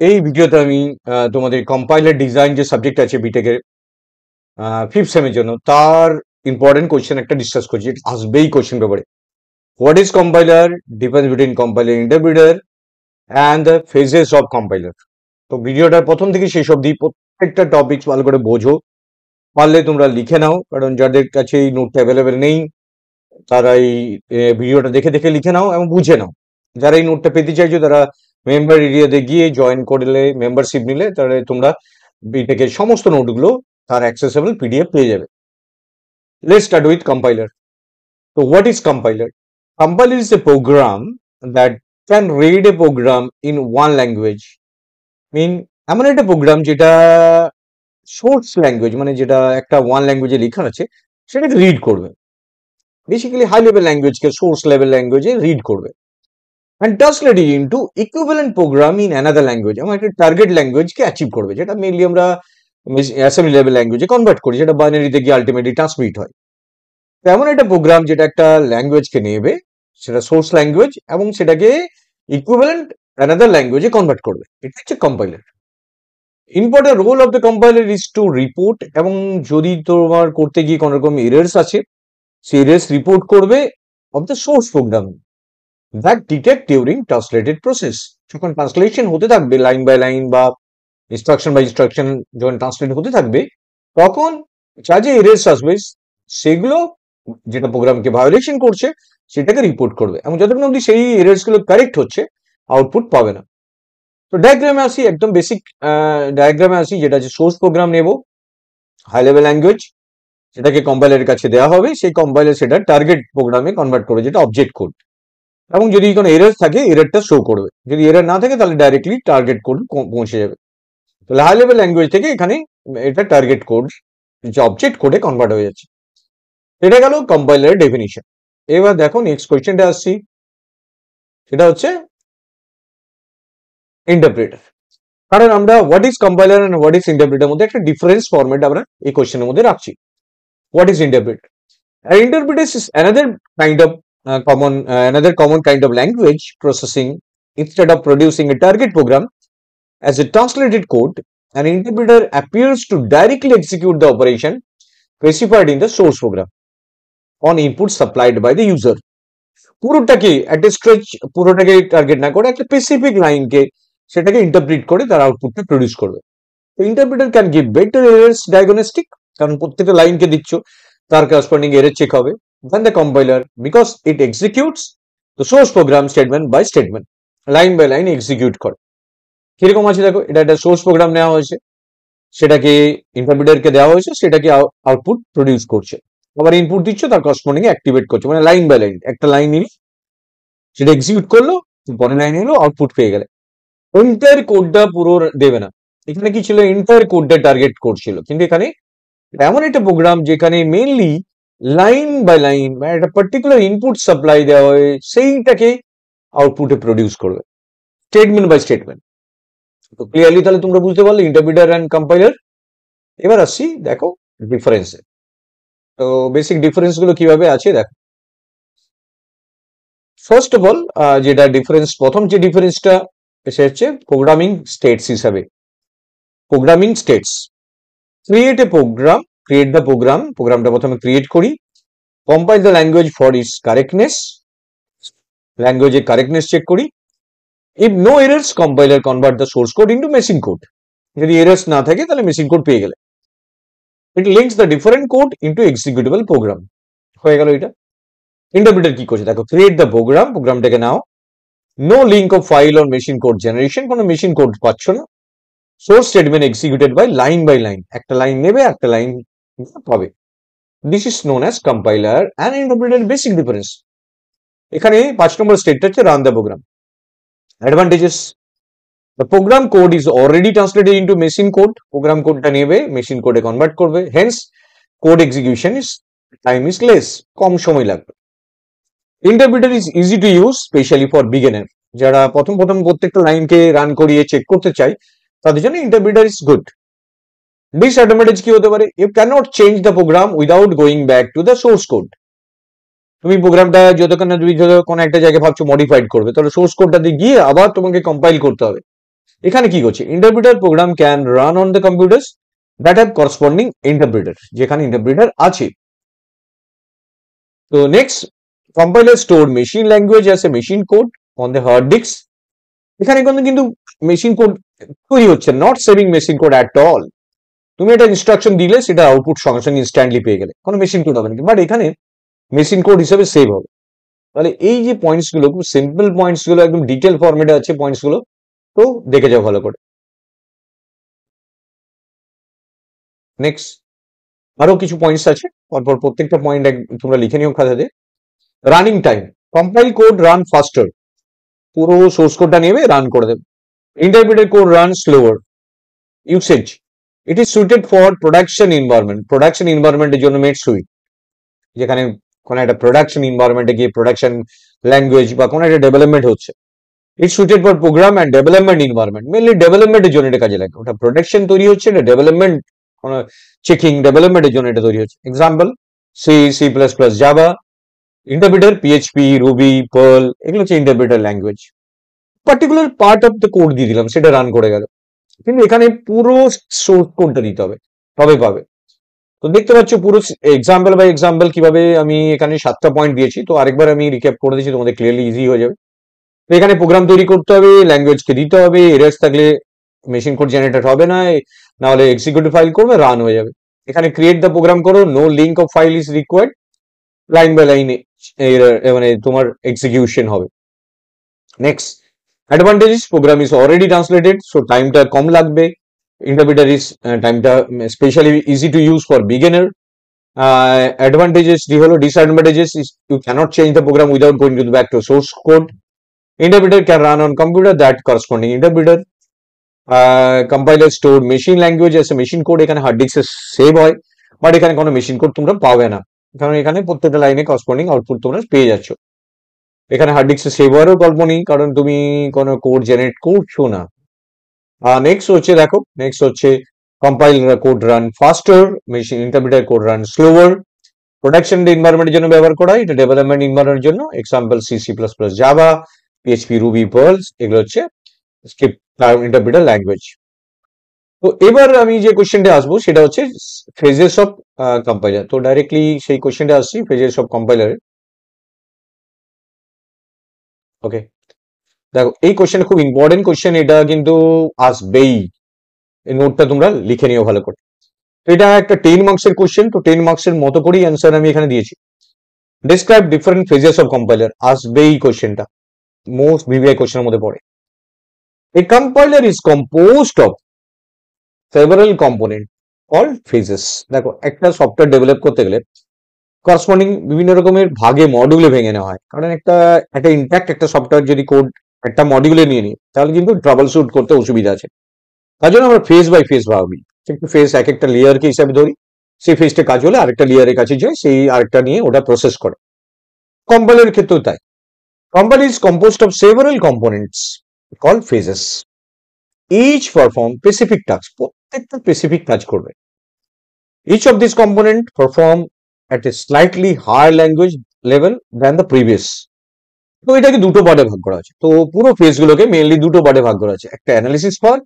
এই ভিডিওতে আমি তোমাদের কম্পাইলার ডিজাইন যে সাবজেক্ট আছে বিটেকের 5th সেমের জন্য তার ইম্পর্টেন্ট কোয়েশ্চেন একটা ডিসকাস করছি, এটা আসবেই কোয়েশ্চেন পেপারে। What is compiler, difference between compiler interpreter and the phases of compiler. তো ভিডিওটার প্রথম থেকে শেষ অবধি প্রত্যেকটা টপিক ভালো করে বোঝো, পারলে তোমরা লিখে নাও, কারণ যাদের কাছে এই নোটটা অ্যাভেলেবেল নেই তারা এই ভিডিওটা দেখে দেখে লিখে নাও এবং বুঝে নাও। যারা এই নোটটা পেতে চাইছো তারা মেম্বার এরিয়াতে গিয়ে জয়েন করলে, মেম্বারশিপ নিলে, তাহলে তোমরা বিটেকের সমস্ত নোটগুলো তার অ্যাক্সেসেবল পিডিএফ পেয়ে যাবে। Let's start with compiler. তো what is compiler? Compiler is a program that can read a program in one language. মিন এমন একটা প্রোগ্রাম যেটা সোর্স ল্যাঙ্গুয়েজ, মানে যেটা একটা ওয়ান ল্যাঙ্গুয়েজে লেখা আছে সেটাকে রিড করবে। বেসিক্যালি হাই লেভেল ল্যাঙ্গুয়েজকে সোর্স লেভেল ল্যাঙ্গুয়েজে রিড করবে and translate it into equivalent program in another language। আমার একটা টার্গেট ল্যাঙ্গুয়েজকে অ্যাচিভ করবে, যেটা মেইনলি আমরা অ্যাসেম্বলি লেভেল ল্যাঙ্গুয়েজে কনভার্ট করি, যেটা বাইনারিতে গিয়ে আলটিমেটলি ট্রান্সমিট হয়। তো এমন একটা প্রোগ্রাম যেটা একটা ল্যাঙ্গুয়েজকে নেবে, সেটা সোর্স ল্যাঙ্গুয়েজ, এবং সেটাকে ইকুইভ্যালেন্ট অ্যানাদার ল্যাঙ্গুয়েজে কনভার্ট করবে। এটা হচ্ছে compiler. Important role of the compiler is to report, এবং যদি তোমার করতে গিয়ে কোনো রকম এরার্স আছে সেই এরার্স রিপোর্ট করবে of the source program that detect during translated process. যখন ট্রান্সলেশন হতে থাকবে লাইন বাই লাইন বা ইনস্ট্রাকশন বাই ইনস্ট্রাকশন যখন ট্রান্সলেট হতে থাকবে, তখন যা যে এরার্স আসবে সেগুলো যেটা প্রোগ্রামকে ভায়োলেশন করছে সেটাকে রিপোর্ট করবে, এবং যতক্ষণ অবধি সেই এরার্স গুলো কারেক্ট হচ্ছে আউটপুট পাবে না। তো ডায়াগ্রামে আসি, একদম বেসিক ডায়াগ্রামে আসি, যেটা হচ্ছে সোর্স প্রোগ্রাম নেব, হাই লেভেল ল্যাঙ্গুয়েজ, সেটাকে কম্পাইলারের কাছে দেওয়া হবে, সেই কম্পাইলার সেটা টার্গেট প্রোগ্রামে কনভার্ট করবে, যেটা অবজেক্ট কোড, এবং যদি কোনো এরার থাকে এরারটা শো করবে, যদি এরার না থাকে তাহলে ডাইরেক্টলি টার্গেট কোড পৌঁছে যাবে। তাহলে হাই লেভেল ল্যাঙ্গুয়েজ থেকে এখানে এটা টার্গেট কোড যে অবজেক্ট কোডে কনভার্ট হয়ে যাচ্ছে। এটা গেল কম্পাইলারের ডেফিনিশন। এবার দেখো নেক্সট কোয়েশ্চেনটা আসছি, সেটা হচ্ছে ইন্টারপ্রেটার। কারণ আমরা what is compiler and what is interpreter মধ্যে একটা ডিফারেন্স ফরম্যাট আমরা এই কোয়েশ্চেনের মধ্যে রাখছি। What is interpreter? An interpreter is another common kind of language processing. Instead of producing a target program as a translated code, an interpreter appears to directly execute the operation specified in the source program on input supplied by the user. পুরোটাকে একটা stretch, পুরোটাকে target না করে একটা specific লাইনকে সেটাকে interpret করে তার আউটপুটটা produce করবে। তো interpreter can give better errors diagnostic, কারণ প্রত্যেকটা লাইনকে দিচ্ছ তার করসপন্ডিং এরার চেক হবে, than the compiler because it executes the source program statement by statement, line by line execute করে। কিরকম আছে দেখো, এটা একটা সোর্স প্রোগ্রাম নেওয়া হয়েছে, সেটাকে ইন্টারপ্রিটারকে দেওয়া হয়েছে, সেটাকে আউটপুট প্রডিউস করছে, আবার ইনপুট দিচ্ছ তার করসপন্ডিং অ্যাক্টিভেট করছে, মানে লাইন বাই লাইন একটা লাইন নিল, সেটা এক্সিকিউট করলো, পরের লাইন এলো, আউটপুট পেয়ে গেলে। এন্টায়ার কোডটা পুরো দেবে না, এখানে কি ছিল, এন্টায়ার কোডটা টার্গেট করছিল, কিন্তু এখানে এমন একটা প্রোগ্রাম যেখানে মেইনলি লাইন বাই লাইন বা একটা পার্টিকুলার ইনপুট সাপ্লাই দেওয়া হয়, সেইটাকে আউটপুটে প্রডিউস করবে স্টেটমেন্ট বাই স্টেটমেন্ট। তো ক্লিয়ারলি তাহলে তোমরা বুঝতে পারলে ইন্টারপ্রিটার অ্যান্ড কম্পাইলার। এবার আসছি দেখো ডিফারেন্সে। তো বেসিক ডিফারেন্স গুলো কিভাবে আছে দেখো। ফার্স্ট অফ অল যেটা ডিফারেন্স, প্রথম যে ডিফারেন্সটা এসে হচ্ছে প্রোগ্রামিং স্টেটস হিসাবে। Programming states, create a program, create the program, প্রোগ্রামটা প্রথমে ক্রিয়েট করি, compile the language for its correctness, ল্যাঙ্গুয়েজের কারেক্টনেস চেক করি, if no errors compiler convert the source code into machine code, যদি এরার্স না থাকে তাহলে মেশিন কোড পেয়ে গেলে, it links the different code into executable program, হয়ে গেল এটা। ইন্টারপ্রিটার কি করছে দেখো, ক্রিয়েট দ্য প্রোগ্রাম, প্রোগ্রামটাকে নাও, no link of file or machine code generation, কোনো মেশিন কোড পাচ্ছ না, source statement executed by line, একটা লাইন নেবে একটা লাইন পাবে। This is known as compiler and interpreter basic difference. এখানে 5 নম্বর স্টেটটা হচ্ছে run the program. Advantages, the program code is already translated into machine code, program কোডটা নেবে machine কোডে কনভার্ট করবে, hence code execution is time is less, কম সময় লাগবে। Interpreter is easy to use specially for beginner, যারা প্রথম প্রত্যেকটা লাইনকে রান করিয়ে চেক করতে চায় তাদের জন্য ইন্টারপ্রিটার ইজ গুড। ডিসঅ্যাডভান্টেজ কি হতে পারে, you cannot change the program without going back to the source code. তুমি প্রোগ্রামটা যতক্ষণ না তুমি কোনো একটা জায়গায় ভাবছো মডিফাইড করবে, তাহলে সোর্স কোডটাতে গিয়ে আবার তোমাকে কম্পাইল করতে হবে, এখানে কি করছে, interpreter program can run on the computers that have corresponding interpreter, যেখানে ইন্টারপ্রিটার আছে। তো next, compiler store machine language as a machine code on the hard disk. এখানে কিন্তু মেশিন কোড তৈরি হচ্ছে, not saving machine code at all. তুমি একটা instruction দিলে সেটা আউটপুট সঙ্গে সঙ্গে ইনস্ট্যান্টলি পেয়ে গেলে, কোনো মেশিন কোড হবে না, বাট এখানে মেশিন কোড হিসেবে সেভ হবে। তাহলে এই যে পয়েন্টস গুলো, খুব সিম্পল পয়েন্টস গুলো, একদম ডিটেল ফরম্যাটে আছে পয়েন্টস গুলো, তো দেখে যাও ভালো করে। নেক্সট, আরো কিছু পয়েন্টস আছে, পরপর প্রত্যেকটা পয়েন্ট তোমরা লিখে নিও খাতাতে। Running time, compile code run faster, পুরো সোর্স কোডটা নেবে রান করে দেবে। Interpreted code run slower. Usage, it is suited for production environment, production এনভায়রনমেন্টের জন্য মেড সুইট, যেখানে কোনো একটা প্রোডাকশন এনভায়রনমেন্টে গিয়ে প্রোডাকশন ল্যাঙ্গুয়েজ বা কোনো একটা ডেভেলপমেন্ট হচ্ছে। It's suited for program and development environment, mainly ডেভেলপমেন্টের জন্য এটা কাজে লাগে। ওটা প্রোডাকশন তৈরি হচ্ছে, এটা ডেভেলপমেন্ট, কোনো চেকিং ডেভেলপমেন্টের জন্য এটা তৈরি হচ্ছে। Example, C, C plus plus, Java. Interpreter PHP, Ruby, Perl, এগুলো হচ্ছে interpreter language. Particular part of the code দিয়ে দিলাম, সেটা রান করে গেল, কিন্তু এখানে পুরো সোর্স কোডটা দিতে হবে, তবে পাবে। তো দেখতে পাচ্ছ পুরো এক্সাম্পল বাই এক্সাম্পল কিভাবে আমি এখানে 7টা পয়েন্ট দিয়েছি। তো আরেকবার আমি রিক্যাপ করে দিচ্ছি, তোমাদের ক্লিয়ারলি ইজি হয়ে যাবে। তো এখানে প্রোগ্রাম তৈরি করতে হবে, ল্যাঙ্গুয়েজকে দিতে হবে, এরর্স থাকলে মেশিন কোড জেনারেট হবে না, না হলে এক্সিকিউটিভ ফাইল করবে, রান হয়ে যাবে। এখানে ক্রিয়েট দ্য প্রোগ্রাম করো, no link of file is required, line by line মানে তোমার এক্সিকিউশন হবে। Next, advantages, program is already translated, so টাইমটা কম লাগবে। ইন্টারপ্রিটার ইজ টাইমটা specially easy to use for beginner. Advantages the হলো, disadvantages is you cannot change the program without going to back to source code. Interpreter can run on computer that corresponding interpreter. Compiler stored machine language as a machine code, এখানে hard ডিস্কে save হয়, but এখানে কোনো machine code তোমরা পাবে না, কারণ এখানে প্রত্যেকটা লাইনে করসপন্ডিং আউটপুট তোমরা পেয়ে যাচ্ছ। এখানে হার্ড ডিস্কে সেভ হওয়ারও গল্প নেই, কারণ তুমি কোনো কোড জেনারেট করছো না। নেক্সট হচ্ছে, দেখো নেক্সট হচ্ছে, compiler code run faster, machine interpreter code run slower. Production এনভায়রনমেন্টের জন্য ব্যবহার করা হয়, এটা ডেভেলপমেন্ট এনভায়রনমেন্টের জন্য। Example, C, C plus plus, Java, PHP, Ruby, Perl, এগুলো হচ্ছে স্ক্রিপ্ট ইন্টারপ্রিটার ল্যাঙ্গুয়েজ। তো এবার আমি যে কোশ্চেনটা আসবো সেটা হচ্ছে ফেজেস অফ কম্পাইলার। তো ডাইরেক্টলি সেই কোশ্চেনটা আসছি, ফেজেস অফ কম্পাইলার। ওকে, দেখো এই কোশ্চেন খুব ইম্পর্টেন্ট কোশ্চেন, এটা কিন্তু আসবেই, এই নোটটা তোমরা লিখে নিও ভালো করে। তো এটা একটা 10 মার্কসের কোশ্চেন, তো 10 মার্কসের মতো করেই অ্যান্সার আমি এখানে দিয়েছি। Describe different phases of compiler, আসবেই কোশ্চেনটা, মোস্ট ভিভিআই কোশ্চেনের মধ্যে পড়ে। A compiler is composed of several components called phases. দেখো একটা সফটওয়্যার ডেভেলপ করতে গেলে করসপন্ডিং বিভিন্ন রকমের ভাগে মডিউলে ভেঙে নেওয়া হয়, কারণ একটা ইনট্যাক্ট একটা সফটওয়্যার যদি কোড একটা মডিউলে নিয়ে নিই, তাহলে কিন্তু ট্রাবল শুট করতে অসুবিধা আছে। তার জন্য আমরা ফেজ বাই ফেজ ভাবি, একটা ফেজ এক একটা লেয়ারকে হিসাবে ধরি, সেই ফেজটা কাজ হলে আরেকটা লেয়ারের কাছে যায়, সেই আরেকটা নিয়ে ওটা প্রসেস করে। কম্পাইলারের ক্ষেত্রেও তাই, compiler is composed of several components called phases, each perform specific task, প্রত্যেকটা স্পেসিফিক কাজ করবে। Each of this component perform at a slightly higher language level than the previous. তো এটাকে দুটো পার্টে ভাগ করা আছে, তো পুরো ফেজ গুলোকে মেইনলি দুটো পার্টে ভাগ করা আছে, একটা অ্যানালিসিস পার্ট,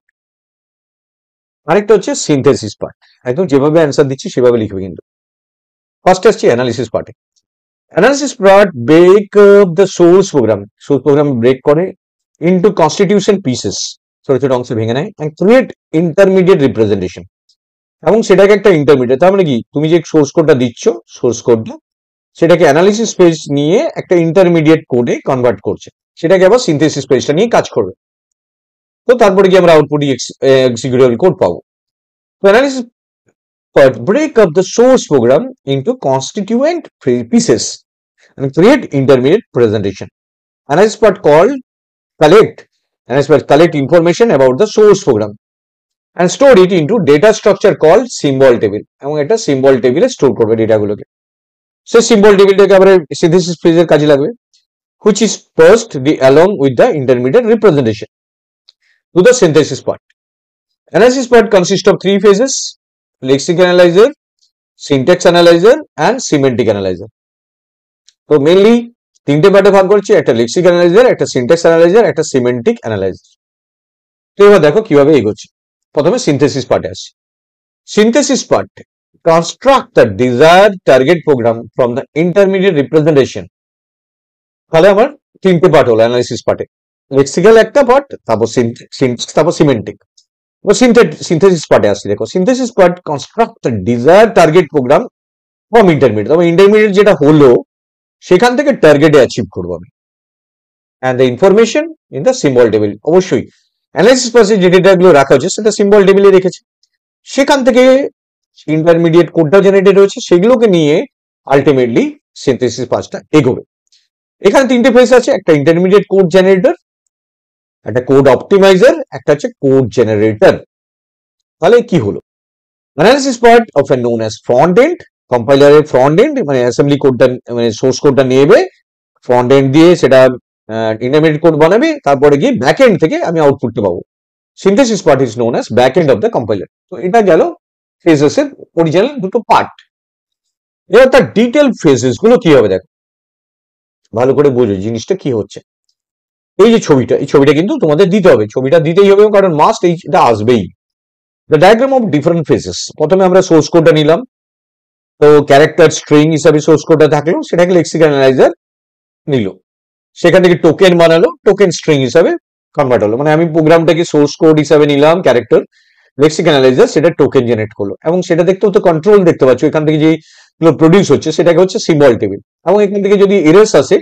আরেকটা হচ্ছে সিনথেসিস পার্ট। একদম যেভাবে অ্যান্সার দিচ্ছি সেভাবে লিখবে কিন্তু। ফার্স্ট আসছে অ্যানালিসিস পার্টে। Analysis part break the source program break করে ইনটু কনস্টিটিউশন পিসেস, ছোট ছোট অংশে ভেঙে নেয়, এন্ড ক্রিয়েট ইন্টারমিডিয়েট রিপ্রেজেন্টেশন, এবং সেটাকে একটা ইন্টারমিডিয়েট, তার মানে কি, তুমি যে সোর্স কোডটা দিচ্ছ, সোর্স কোডটা সেটাকে অ্যানালিসিস পেজ নিয়ে একটা ইন্টারমিডিয়েট কোডে কনভার্ট করছে, সেটাকে আবার সিনথেসিস পেজটা নিয়ে কাজ করবে। তো তারপরে কি আমরা আউটপুট এক্সিকিউটেবল কোড পাবো। তো analysis part break up the source program into constituent pieces and create intermediate presentation. Analysis part called collect. Analysis part collect information about the source program and store it into data structure called symbol table, এবং এটা symbol টেবিলে store করবে ডেটাগুলোকে। সে symbol টেবিলটাকে আবার synthesis পেজের কাজে লাগবে, which is passed along with the intermediate representation to the synthesis part. Analysis part consists of 3 phases: lexic analyzer, syntax analyzer and semantic analyzer. তো mainly 3টে পার্টে ভাগ করছি, একটা লেক্সিক অ্যানালাইজার, একটা সিনট্যাক্স অ্যানালাইজার, একটা সিমেন্টিক অ্যানালাইজার। তো এবার দেখো কিভাবে এগোচ্ছে। প্রথমে সিনথেসিস পার্টে আসছি। Synthesis part construct the desired target programme from the intermediate representation. তাহলে আমার তিনটে পার্ট হলো অ্যানালিসিস পার্টে, লেক্সিক্যাল একটা পার্ট, তারপর তারপর সিমেন্টিক। সিনথেসিস পার্টে আসছি। দেখো synthesis part construct the desired target programme from intermediate. তবে ইন্টারমিডিয়েট যেটা হলো সেখান থেকে টার্গেটে অ্যাচিভ করবো আমি। And the information in the symbol table. অবশ্যই অ্যানালিসিস পার্টে যে ডেটাগুলো রাখা হচ্ছে সেটা সিম্বল টেবিলে রেখেছে, সেখান থেকে ইন্টারমিডিয়েট কোডটা জেনারেটেড হয়েছে, সেগুলোকে নিয়ে আলটিমেটলি সিনথেসিস পার্টটা এগোবে। এখানে তিনটে ফেজ আছে, একটা ইন্টারমিডিয়েট কোড জেনারেটর, একটা কোড অপটিমাইজার, একটা হচ্ছে কোড জেনারেটর। তাহলে কি হলো, analysis part of known as front end, কম্পাইলারের ফ্রন্ট এন্ড মানে অ্যাসেম্বলি কোডটা মানে সোর্স কোডটা নেবে, ফ্রন্ট এন্ড দিয়ে সেটা ইন্টারমিডিয়েট কোড বানাবে, তারপরে গিয়ে ব্যাক এন্ড থেকে আমি আউটপুটটা পাবো। Synthesis part is known as back end of the compiler. তো এটা গেল ফেজেস এর অরিজিনাল দুটো পার্ট। এবার তার ডিটেল ফেজেস গুলো কি হবে দেখো, ভালো করে বোঝো জিনিসটা কি হচ্ছে। এই যে ছবিটা, এই ছবিটা কিন্তু তোমাদের দিতে হবে, ছবিটা দিতেই হবে কারণ মাস্ট এইটা আসবেই। The diagram of different phases. প্রথমে আমরা সোর্স কোডটা নিলাম, তো ক্যারেক্টার স্ট্রিং হিসাবে সোর্স কোডটা থাকলো, সেটাকে লেক্সিক্যাল অ্যানালাইজার নিল, সেখান থেকে টোকেন বানালো, টোকেন স্ট্রিং হিসাবে কনভার্ট হলো। মানে আমি প্রোগ্রামটাকে সোর্স কোড হিসাবে নিলাম ক্যারেক্টার, লেক্সিক্যাল অ্যানালাইজার সেটা টোকেন জেনারেট করলো, এবং সেটা দেখতেও তো কন্ট্রোল দেখতে পাচ্ছ, এখান থেকে যেগুলো প্রডিউস হচ্ছে সেটাকে হচ্ছে সিম্বল টেবিল। এবং এখান থেকে যদি এরর্স আসে,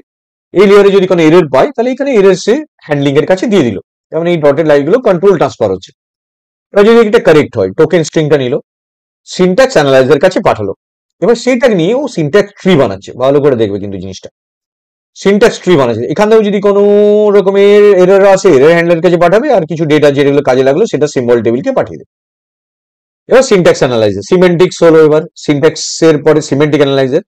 এই লেয়ারে যদি কোনো এরর পায় তাহলে এখানে এরর্সে হ্যান্ডলিং এর কাছে দিয়ে দিল, যেমন এই ডটেড লাইনগুলো কন্ট্রোল ট্রান্সফার হচ্ছে। এবার যদি এটা কারেক্ট হয়, টোকেন স্ট্রিংটা নিল, সিনট্যাক্স অ্যানালাইজার কাছে পাঠালো, এবার সেইটাকে নিয়ে ও সিনট্যাক্স ট্রি বানাচ্ছে। ভালো করে দেখবে কিন্তু জিনিসটা, সিনট্যাক্স ট্রি বানাচ্ছে। এখান থেকেও যদি কোনো রকমের এরর আসে, এরর হ্যান্ডলার কাছে পাঠাবে, আর কিছু ডেটা যেগুলো কাজে লাগলো সেটা সিম্বল টেবিলকে পাঠিয়ে দেবে। এবার সিনট্যাক্স অ্যানালাইজার, সিমেন্টিক্স হলো, এবার সিনট্যাক্স এর পরে semantic analyser.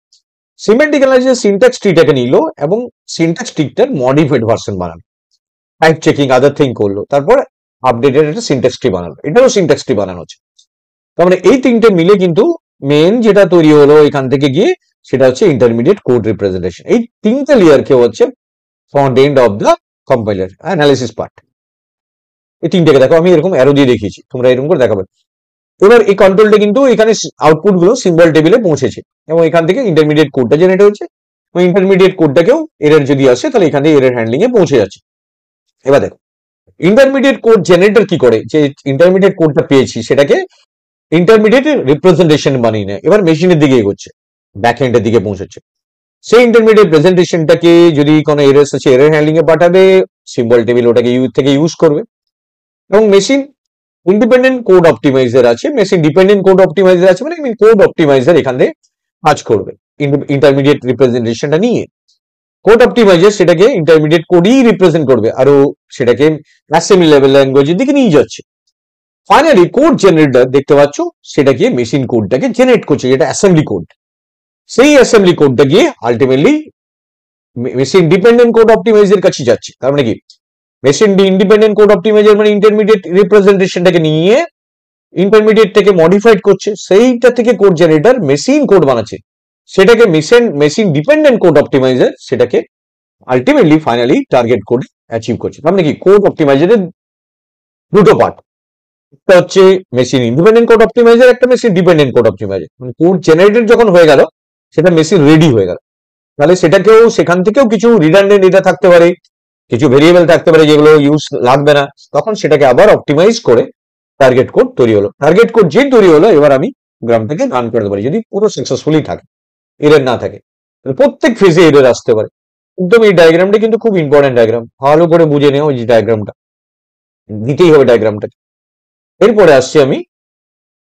Semantic analyser syntax ট্রিটাকে নিল এবং সিনট্যাক্স ট্রিটার মডিফাইড ভার্সন বানালো, টাইপ চেকিং আদার থিং করলো, তারপর আপডেটেড একটা সিনট্যাক্স ট্রি বানালো, এটাও সিনট্যাক্স ট্রি বানানো হচ্ছে। তার মানে এই তিনটে মিলে কিন্তু মেন যেটা তৈরি হলো এখান থেকে গিয়ে সেটা হচ্ছে ইন্টারমিডিয়েট কোড রিপ্রেজেন্টেশন। এই তিনটে লেয়ার কেউ হচ্ছে front end of the compiler analysis part. এই তিনটাকে দেখো আমি এরকম অ্যারো দিয়ে দেখিয়েছি, তোমরা এরকম করে দেখাবে। এবার এই কন্ট্রোলটা কিন্তু এখানে আউটপুট গুলো সিম্বল টেবিলে পৌঁছেছে, এবং এখান থেকে ইন্টারমিডিয়েট কোডটা জেনারেট হচ্ছে, এবং ইন্টারমিডিয়েট কোডটাকেও এরর যদি আসে তাহলে এখান থেকে এরর হ্যান্ডলিং এ পৌঁছে যাচ্ছে। এবার দেখো ইন্টারমিডিয়েট কোড জেনারেটর কি করে, যে ইন্টারমিডিয়েট কোডটা পেয়েছি সেটাকে ইন্টারমিডিয়েট রিপ্রেজেন্টেশন বানিয়ে নেয়, এবার মেশিনের দিকে এগোচ্ছে, ব্যাক এন্ডের দিকে পৌঁছাচ্ছে। সেই ইন্টারমিডিয়েট প্রেজেন্টেশনটাকে যদি কোনো এরর আছে এরর হ্যান্ডলিং এ পাঠাবে, সিম্বল টেবিল ওটাকে ইউজ করবে, এবং মেশিন ইন্ডিপেন্ডেন্ট কোড অপটিমাইজার আছে, মেশিন ডিপেন্ডেন্ট কোড অপটিমাইজার আছে, মানে কোড অপটিমাইজার এখান থেকে কাজ করবে ইন্টারমিডিয়েট রিপ্রেজেন্টেশনটা নিয়ে। কোড অপটিমাইজার সেটাকে ইন্টারমিডিয়েট কোডই রিপ্রেজেন্ট করবে, আরো সেটাকে অ্যাসেম্বলি লেভেল ল্যাঙ্গুয়েজের দিকে নিয়ে যাচ্ছে। ফাইনালি কোড জেনারেটর দেখতে পাচ্ছ, সেটা গিয়ে মেশিন কোডটাকে জেনারেট করছে, যেটা অ্যাসেম্বলি কোড। সেই অ্যাসেম্বলি কোডটা গিয়ে ultimately machine dependent code optimiser কাছে যাচ্ছে। তার মানে কি, মেশিন ইন্ডিপেন্ডেন্ট কোড অপটিমাইজার মানে ইন্টারমিডিয়েট রিপ্রেজেন্টেশনটাকে নিয়ে ইন্টারমিডিয়েটটাকে মডিফাইড করছে, সেইটা থেকে কোড জেনারেটর মেশিন কোড বানাচ্ছে, সেটাকে মেশিন ডিপেন্ডেন্ট কোড অপটিমাইজার সেটাকে ultimately finally target code achieve করছে। তার মানে কি, কোড অপটিমাইজারের দুটো পার্ট, একটা হচ্ছে মেশিন ইন্ডিপেন্ডেন্ট কোড অপটিমাইজার, একটা মেশিন ডিপেন্ডেন্ট কোড অপটিমাইজার। মানে কোড জেনারেটেড যখন হয়ে গেল, সেটা মেশিন রেডি হয়ে গেল, তাহলে সেটাকেও সেখান থেকেও কিছু রিডান্ডেন্ট ডেটা থাকতে পারে, কিছু ভেরিয়েবল থাকতে পারে যেগুলো ইউজ লাগবে না, তখন সেটাকে আবার অপটিমাইজ করে টার্গেট কোড তৈরি হলো। টার্গেট কোড যে তৈরি হলো, এবার আমি প্রোগ্রামটাকে রান করতে পারি যদি পুরো সাকসেসফুলি থাকে, এরর না থাকে। প্রত্যেক ফেজে এরর আসতে পারে। একদম এই ডায়াগ্রামটা কিন্তু খুব ইম্পর্টেন্ট ডায়াগ্রাম, ভালো করে বুঝে নেও এই যে ডায়াগ্রামটা, দিতেই হবে ডায়াগ্রামটাকে। এরপরে আসছি আমি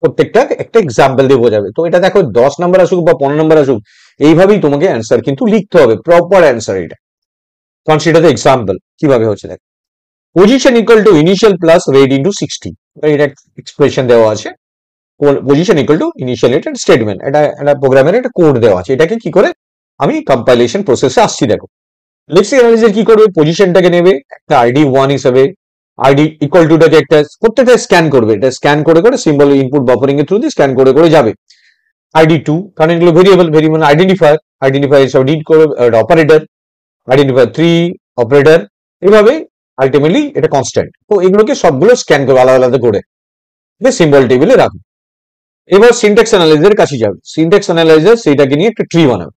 প্রত্যেকটা একটা এক্সাম্পল দিয়ে বোঝাবে। তো এটা দেখো 10 নাম্বার আসুক বা 15 নাম্বার আসুক, এইভাবেই তোমাকে অ্যান্সার কিন্তু লিখতে হবে, প্রপার অ্যান্সার এটা। কারণ সেটাতে এক্সাম্পল কিভাবে হচ্ছে দেখ, position equal to initial plus red into 60, এটা এক্সপ্রেশন দেওয়া আছে। পজিশন ইকুয়াল টু ইনিশিয়াল, এটা স্টেটমেন্ট, এটা একটা প্রোগ্রামের একটা কোড দেওয়া আছে। এটাকে কি করে আমি কম্পাইলেশন প্রসেসে আসছি দেখো। লেক্সিক্যাল অ্যানালাইজার কি করবে, পজিশনটাকে নেবে একটা আইডি 1 হিসেবে, আইডি ইকুয়াল টুটাকে একটা প্রত্যেকটা স্ক্যান করবে, এটা স্ক্যান করে করে সিম্বল ইনপুট বাফারিং এর থ্রু দিয়ে স্ক্যান করে করে যাবে। আইডি 2, কারণ এগুলো ভেরিয়েবল, ভেরিয়েবল আইডেন্টিফায়ার হিসেবে ডিড করবে, অপারেটর আইডেন্টিফায়ার 3 অপারেটর, এভাবে আলটিমেটলি এটা কনস্ট্যান্ট। তো এগুলোকে সবগুলো স্ক্যান করবে আলাদা আলাদা করে, সিম্বল টেবিলে রাখো। এবার সিনট্যাক্স অ্যানালাইজারের কাছে যাবে। সিনট্যাক্স অ্যানালাইজার সেইটাকে নিয়ে একটা ট্রি বানাবে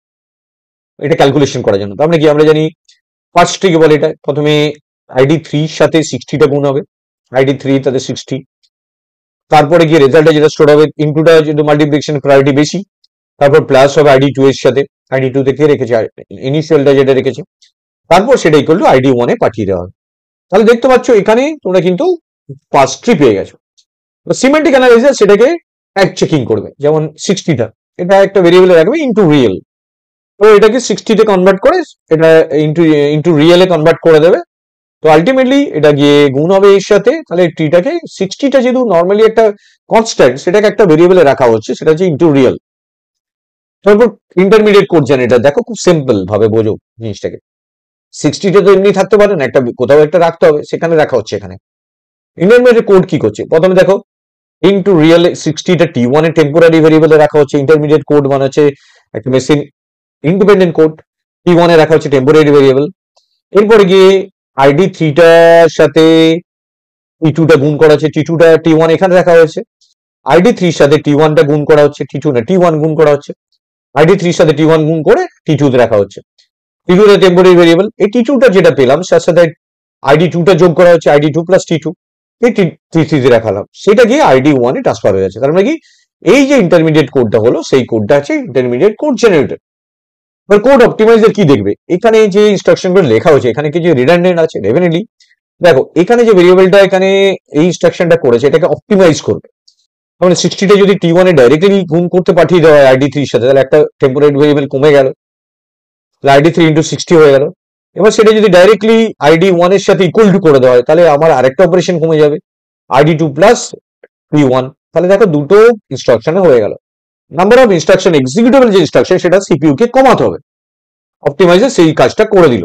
এটা ক্যালকুলেশন করার জন্য। তার মানে কি, আমরা জানি ফার্স্ট ট্রি কে বলে এটা, প্রথমে আইডি 3 সাথে 60টা গুণ হবে, আইডি 3 তাতে 60, তারপরে গিয়ে রেজাল্টে যেটা স্টোর হবে, ইনটুটা যেহেতু মাল্টিপ্লিকেশন প্রায়োরিটি বেশি, তারপর প্লাস হবে আইডি 2 এর সাথে, আইডি 2 তে কে রেখেছে, ইনিশিয়ালটা যেটা রেখেছে, তারপর সেটা ইকুয়াল টু আইডি 1 এ পাঠিয়ে দেওয়া হবে। তাহলে দেখতে পাচ্ছ এখানে তোমরা কিন্তু ফার্স্ট ট্রি পেয়ে গেছো। সিমেন্টিক অ্যানালাইজার সেটাকে এক চেকিং করবে, যেমন 60টা এটা একটা ভেরিয়েবলে রাখবে ইনটু রিয়েল, তো এটাকে 60তে কনভার্ট করে এটা ইনটু ইনটু রিয়েলে কনভার্ট করে দেবে। তো আলটিমেটলি এটা গিয়ে গুণ হবে এর সাথে, তাহলে ট্রিটাকে 60টা যেহেতু নর্মালি একটা কনস্ট্যান্ট, সেটাকে একটা ভেরিয়েবলে রাখা হচ্ছে, সেটা হচ্ছে ইনটু রিয়েল। তারপর ইন্টারমিডিয়েট কোড জেনারেটর, দেখো খুব সিম্পল ভাবে বোঝো জিনিসটাকে। 60টা তো এমনি থাকতে পারে না, একটা কোথাও একটা রাখতে হবে, সেখানে রাখা হচ্ছে। এখানে ইন্টারমিডিয়েট কোড কি করছে, প্রথমে দেখো ইনটু রিয়েল 60টা T1 এর টেম্পোরারি ভেরিয়েবলে রাখা হচ্ছে। ইন্টারমিডিয়েট কোড মানে হচ্ছে একটা মেশিন ইন্ডিপেন্ডেন্ট কোড, T1 এ রাখা হচ্ছে টেম্পোরারি ভেরিয়েবল। এরপরে গিয়ে আইডি 3টার সাথে T2টা গুণ করা হচ্ছে, T2টা T1 এখানে রাখা হয়েছে। আইডি 3 সাথে T1টা গুণ করা হচ্ছে, T2 না T1 গুণ করা হচ্ছে। আইডি 3 সাথে T1 গুণ করে T2 তে রাখা হচ্ছে। T2 তে টেম্পোরারি ভেরিয়েবল, এই T2টা যেটা পেলাম তার সাথে আইডি 2টা যোগ করা হচ্ছে, আইডি 2 প্লাস T2, এই T3 তে রাখালাম, সেটা গিয়ে আইডি 1 এ ট্রান্সফার হয়ে যাচ্ছে। তার মানে কি, এই যে ইন্টারমিডিয়েট কোডটা হলো, সেই কোডটা আছে ইন্টারমিডিয়েট কোড জেনারেটর। এবার কোড অপটিমাইজার কি দেখবে, এখানে যে ইনস্ট্রাকশন গুলো লেখা হয়েছে এখানে কিছু রিডান্ডেন্ট আছে ডেফিনেটলি। দেখো এখানে যে ভেরিয়েবলটা এখানে এই ইনস্ট্রাকশনটা করেছে, এটাকে অপটিমাইজ করবে। মানে 60টা যদি T1 এ ডাইরেক্টলি গুণ করতে পাঠিয়ে দেওয়া হয় আইডি 3 এর সাথে, তাহলে একটা টেম্পোরারি ভেরিয়েবল কমে গেল, আইডি 3 ইন্টু 60 হয়ে গেল। এবার সেটা যদি ডাইরেক্টলি আইডি 1 এর সাথে ইকুয়াল টু করে দেওয়া হয়, তাহলে আমার আরেকটা অপারেশন কমে যাবে, আইডি 2 প্লাস T1। তাহলে দেখো দুটো ইনস্ট্রাকশনে হয়ে গেল। নাম্বার অফ ইনস্ট্রাকশন এক্সিকিউটেবল যে ইনস্ট্রাকশন, সেটা সিপিইউ কে কমাতে হবে। অপটিমাইজার সেই কাজটা করে দিল।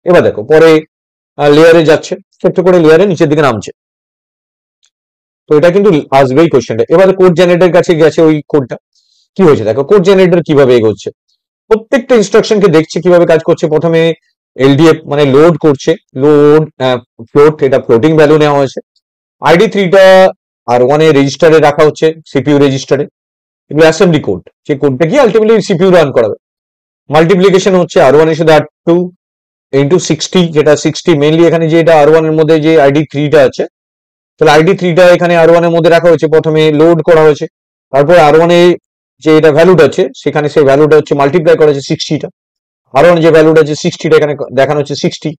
এবার দেখো পরে লেয়ারে যাচ্ছে, ছোট্ট করে লেয়ারে নিচের দিকে নামছে। তো এটা কিন্তু আসবেই কোশ্চেনটা। এবারে কোড জেনারেটর কাছে গেছে, ওই কোডটা কি হয়েছে দেখো, কোড জেনারেটর কিভাবে এগোচ্ছে, প্রত্যেকটা ইনস্ট্রাকশনকে দেখছে কিভাবে কাজ করছে। প্রথমে এলডিএফ মানে লোড করছে, লোড ফ্লোট, এটা ফ্লোটিং ভ্যালু নেওয়া হয়েছে। আইডি 3টা R1 এ রেজিস্টারে রাখা হচ্ছে, সিপিইউ রেজিস্টারে। এগুলো অ্যাসেম্বলি কোড, যে কোডটা কি আলটিমেটলি সিপিইউ রান করাবে। মাল্টিপ্লিকেশন হচ্ছে R1 এর সাথে R2 ইন্টু 60, যেটা 60 মেইনলি এখানে যে এটা R1 এর মধ্যে যে আইডি 3টা আছে, তাহলে আইডি 3টা এখানে R1 এর মধ্যে রাখা হয়েছে, প্রথমে লোড করা হয়েছে। তারপর R1 এ যে এটা ভ্যালুটা আছে, সেখানে সেই ভ্যালুটা হচ্ছে মাল্টিপ্লাই করা হয়েছে 60টা। R1 যে ভ্যালুটা আছে 60টা, এখানে দেখানো হচ্ছে 60।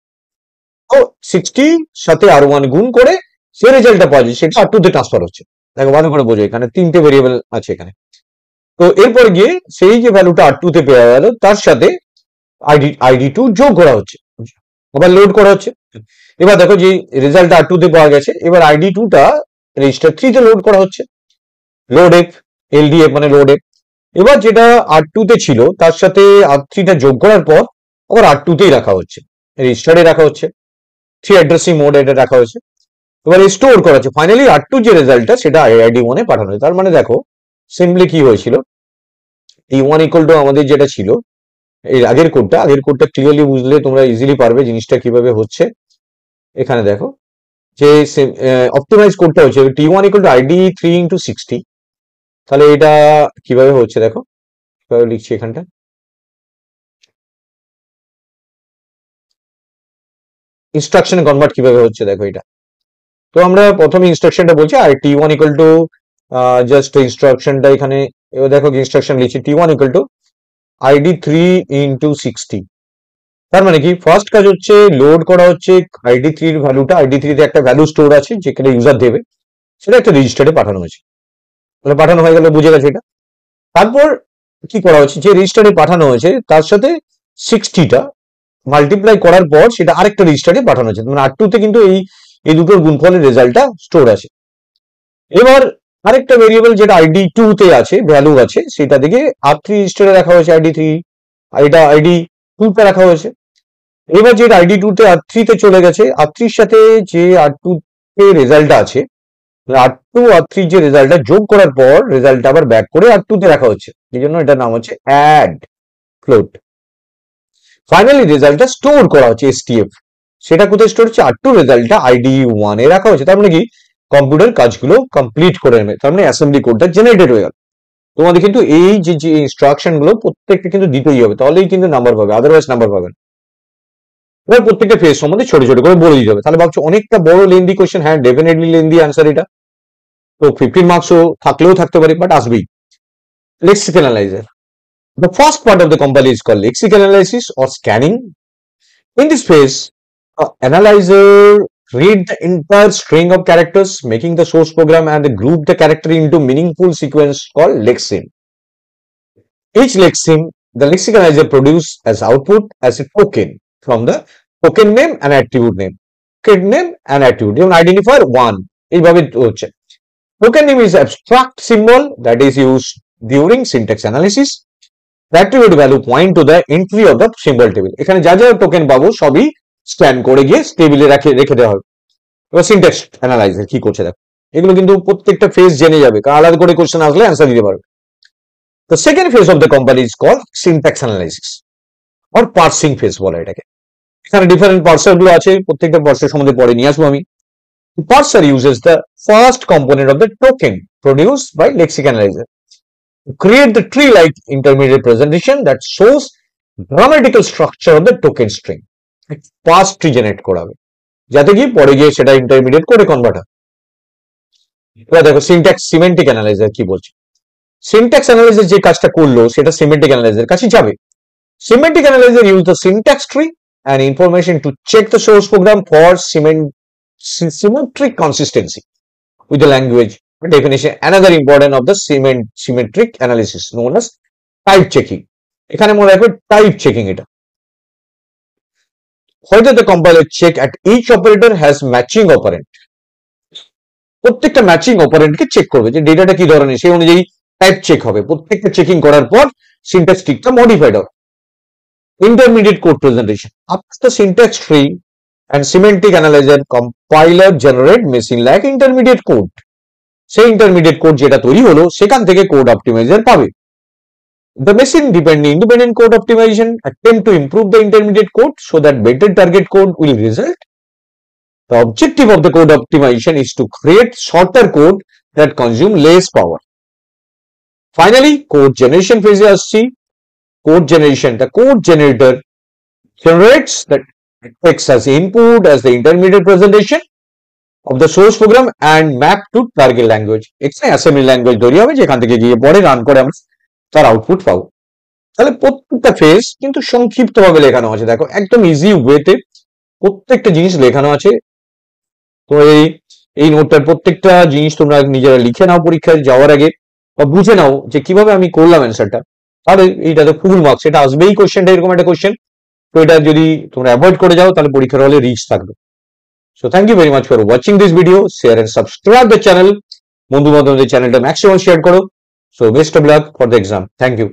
তো 60 সাথে R1 গুণ করে যে রেজাল্টটা পাওয়া যায়, সেটা R2 তে ট্রান্সফার হচ্ছে। দেখো ভালো করে বোঝো, এখানে 3টে ভেরিয়েবল আছে এখানে। তো এরপর গিয়ে সেই যে ভ্যালুটা R2 তে পেয়ে গেল, তার সাথে আইডি 2 যোগ করা হচ্ছে, আবার লোড করা হচ্ছে। এবার দেখো যে রেজাল্টটা R2 তে পাওয়া গেছে, এবার আইডি 2টা রেজিস্টার 3 তে লোড করা হচ্ছে, লোড এফ, এলডিএফ মানে লোড এফ। এবার যেটা R2 তে ছিল তার সাথে R3টা যোগ করার পর আবার R2 তেই রাখা হচ্ছে, রেজিস্টারে রাখা হচ্ছে, 3 অ্যাড্রেসিং মোড এটা রাখা হয়েছে। এবার স্টোর করা হচ্ছে, ফাইনালি R2 যে রেজাল্টটা সেটা আইডি 1 এ পাঠানো হয়েছে। তার মানে দেখো সিম্পলি কি হয়েছিল, T1 ইকুয়াল টু আমাদের যেটা ছিল এর আগের কোডটা ক্লিয়ারলি বুঝলে তোমরা ইজিলি পারবে জিনিসটা কিভাবে হচ্ছে। এখানে দেখো যে অপটিমাইজ কোডটা হচ্ছে T1 equal to ID 3 into 60। তাহলে এটা কিভাবে হচ্ছে দেখো, কিভাবে লিখছি এখানটা। ইনস্ট্রাকশন কনভার্ট কিভাবে হচ্ছে দেখো এটা। তো আমরা প্রথমে ইনস্ট্রাকশনটা বলছি, আর T1 ইকুয়াল টু জাস্ট ইনস্ট্রাকশনটা এখানে। এবার দেখো ইনস্ট্রাকশন লিখছি T1 equal to ID 3 into 60। তার মানে কি, ফার্স্ট কাজ হচ্ছে লোড করা হচ্ছে আইডি 3 এর ভ্যালুটা, আইডি 3 তে একটা ভ্যালু স্টোর আছে যেখানে ইউজার দেবে, সেটা একটা রেজিস্টারে পাঠানো হয়েছে। তাহলে পাঠানো হয়ে গেল, বুঝে গেছে এটা। তারপর কি করা হচ্ছে, যে রেজিস্টারে পাঠানো হয়েছে তার সাথে 60টা মাল্টিপ্লাই করার পর সেটা আরেকটা রেজিস্টারে পাঠানো হয়েছে, মানে R2 তে কিন্তু এই দুটোর গুণফলের রেজাল্টটা স্টোর আছে। এবার আরেকটা ভেরিয়েবল যেটা আইডি 2 তে আছে, ভ্যালু আছে, সেটা থেকে R3 রেজিস্টারে রাখা হয়েছে আইডি 3, এটা আইডি 2 তে রাখা হয়েছে। এবার যেটা আইডি 2 তে R3 তে চলে গেছে, R3 এর সাথে যে R2 তে রেজাল্টটা আছে, R2 R3 যে রেজাল্টটা যোগ করার পর রেজাল্টটা আবার ব্যাক করে R2 তে রাখা হচ্ছে, এই জন্য এটার নাম হচ্ছে অ্যাড ফ্লোট। ফাইনালি রেজাল্টটা স্টোর করা হচ্ছে STF, সেটা কোথায় স্টোর হচ্ছে, R2 রেজাল্টটা ID1 এ রাখা হয়েছে। তার মানে কি কম্পিউটার কাজগুলো কমপ্লিট করে নেবে, তার মানে অ্যাসেম্বলি কোডটা জেনারেটেড হয়ে গেল। তোমাদের কিন্তু এই যে ইনস্ট্রাকশন গুলো প্রত্যেকটা কিন্তু দিতেই হবে, তাহলেই কিন্তু নাম্বার পাবে, আদারওয়াইজ নাম্বার পাবে না। এবার প্রত্যেকটা ফেজ সম্বন্ধে ছোট ছোট করে বলে দিতে হবে। তাহলে ভাবছো অনেকটা বড় লেন্দি কোশ্চেন, হ্যাঁ ডেফিনেটলি লেন্দি আনসার এটা, তো 15 মার্কসও থাকলেও থাকতে পারে, বাট আসবেই। Lexical analyser, the first part of the compiler is called lexical analysis or scanning. In this phase, an analyzer read the entire string of characters, making the source program and group the character into meaningful sequence called lexeme. Each lexeme, the lexical analyzer produce as output as a token from the token name and attribute name. Token name and attribute name identifier 1. এইভাবে হচ্ছে। Token name is abstract symbol that is used during syntax analysis. The attribute value point to the entry of the symbol table. এখানে যা যা token পাবো সবই scan করে গিয়ে টেবিলে রেখে দেওয়া হবে। এবার সিনট্যাক্স অ্যানালাইজার কি করছে দেখো, এগুলো কিন্তু প্রত্যেকটা ফেজ জেনে যাবে, আলাদা করে কোশ্চেন আসলে অ্যান্সার দিতে পারবে। The second phase of the compiler is called syntax analysis or parsing phase বলে এটাকে। এখানে ডিফারেন্ট পার্সার গুলো আছে, প্রত্যেকটা পার্সার সম্বন্ধে পরে নিয়ে আসবো আমি। The parser uses the first component of the token produced by lexical analyzer to create the tree-like intermediate representation that shows grammatical structure of the token string. Parse tree generate করাবে যাতে কি পরে গিয়ে সেটা ইন্টারমিডিয়েট করে convert হয়। এবার দেখো সিনট্যাক্স সিমেন্টিক অ্যানালাইজার কি বলছে। সিনট্যাক্স অ্যানালাইজার যে কাজটা করলো সেটা সিমেন্টিক অ্যানালাইজার কাছে যাবে। Semantic analyser use the syntax tree and information to check the source program for symmetric consistency with the language definition. Another important of the symmetric analysis known as type checking. এখানে মনে রাখবে type checking, এটা whether the compiler check at each operator has matching operand. প্রত্যেকটা matching অপারেন্টকে check করবে যে ডেটাটা কি ধরনের, সেই অনুযায়ী টাইপ চেক হবে। প্রত্যেকটা চেকিং করার পর সিনট্যাক্স ট্রিটা মডিফাইড হবে। Intermediate code presentation. After the syntax tree and semantic analyzer, compiler generate machine-like intermediate code. সেই intermediate code যেটা তৈরি হলো সেখান থেকে code optimizer পাবে। The machine-dependent independent code optimization attempt to improve the intermediate code so that better target code will result. The objective of the code optimization is to create shorter code that consume less power. Finally, code generation phase আসছি। Code generation, the code generator generates the text as input as the intermediate presentation of the source program and map to target language. এখানে assembly language তৈরি হবে যেখান থেকে গিয়ে পরে run করে আমরা তার আউটপুট পাবো। তাহলে প্রত্যেকটা ফেজ কিন্তু সংক্ষিপ্ত ভাবে লেখানো আছে, দেখো একদম ইজি ওয়েতে প্রত্যেকটা জিনিস লেখানো আছে। তো এই নোটটার প্রত্যেকটা জিনিস তোমরা নিজেরা লিখে নাও পরীক্ষায় যাওয়ার আগে, বা বুঝে নাও যে কিভাবে আমি করলাম অ্যান্সারটা, তাহলে এইটাতে ফুল মার্কস, এটা আসবেই কোশ্চেনটা, এরকম একটা কোশ্চেন। তো এটা যদি তোমরা অ্যাভয়েড করে যাও তাহলে পরীক্ষার হলে রিচ থাকবে। So thank you very much for watching this video, share and subscribe the channel. বন্ধু বান্ধবদের চ্যানেলটা ম্যাক্সিমাম শেয়ার করো। So best of luck for the exam. Thank you.